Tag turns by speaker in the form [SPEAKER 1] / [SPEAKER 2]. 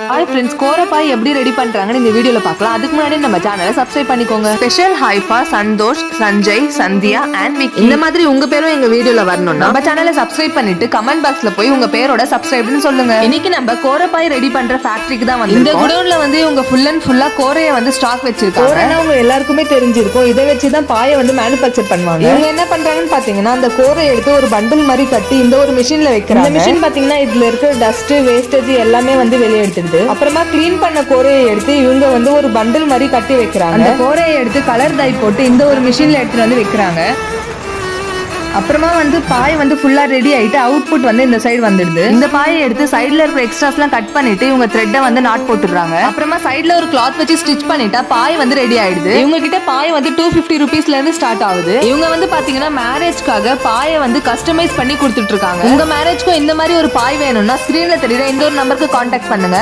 [SPEAKER 1] Hi friends, கோரப்பாய் எப்படி ready பண்றாங்கன்னு இந்த வீடியோல பார்க்கலாம். அதுக்கு முன்னாடி நம்ம சேனலை சப்ஸ்கிரைப் பண்ணிக்கோங்க. ஸ்பெஷல் ஹைஃபா சந்தோஷ், சஞ்சய், சந்தியா அண்ட் விக்கி. இந்த மாதிரி உங்க பேரும் எங்க வீடியோல வரணும்னா நம்ம சேனலை சப்ஸ்கிரைப் பண்ணிட்டு கமெண்ட் பாக்ஸ்ல போய் உங்க பேரோட சப்ஸ்கிரைப்னு சொல்லுங்க. இன்னைக்கு நம்ம கோரப்பாய் ரெடி பண்ற ஃபேக்டரிக்கு தான் வந்து இந்த குடோன்ல வந்து இவங்க ஃபுல் அண்ட் ஃபுல்லா கோரைய வந்து ஸ்டாக் வச்சிருக்காங்க.
[SPEAKER 2] கோரைனா உங்க எல்லாருக்குமே தெரிஞ்சிருக்கும். இதை வச்சு தான் பாயை வந்து மேனுஃபேக்சர் பண்ணுவாங்க.
[SPEAKER 1] இவங்க என்ன பண்றாங்கன்னு பாத்தீங்கன்னா அந்த கோரை எடுத்து ஒரு பண்டில் மாதிரி கட்டி இந்த ஒரு மிஷின்ல வைக்கிறாங்க.
[SPEAKER 2] இந்த மிஷின் பாத்தீங்கன்னா இதுல இருக்கிற டஸ்ட் வேஸ்டேஜ் எல்லாமே வந்து வெளியே எடுத்துடுது.
[SPEAKER 1] அப்புறமா கிளீன் பண்ண கோரையை எடுத்து இவங்க வந்து ஒரு பண்டில் மாதிரி கட்டி வைக்கிறாங்க. அந்த கோரையை எடுத்து கலர் டை போட்டு இந்த ஒரு மிஷின்ல எடுத்துட்டு வந்து வைக்கிறாங்க. அப்புறமா வந்து பாய் வந்து ஃபுல்லா ரெடி ஆயிட்டு அவுட்புட் வந்து இந்த சைடு வந்துடுது. இந்த பாயை எடுத்து சைடுல இருக்கிற எக்ஸ்ட்ராஸ் எல்லாம் கட் பண்ணிட்டு இவங்க த்ரெட்டை வந்து நாட் போட்டுறாங்க. அப்புறமா சைடுல ஒரு கிளாத் வச்சு ஸ்டிச் பண்ணிட்டா பாய் வந்து ரெடி ஆயிடுது. இவங்க கிட்ட பாய் வந்து 250 ருபீஸ்ல இருந்து ஸ்டார்ட் ஆகுது. இவங்க வந்து பாத்தீங்கன்னா மேரேஜ்க்காக பாயை வந்து கஸ்டமைஸ் பண்ணி கொடுத்துட்டு இருக்காங்க. உங்க மேரேஜ்க்கும் இந்த மாதிரி ஒரு பாய் வேணும்னா ஸ்கிரீன்ல தெரியுற இந்த ஒரு நம்பருக்கு கான்டாக்ட் பண்ணுங்க.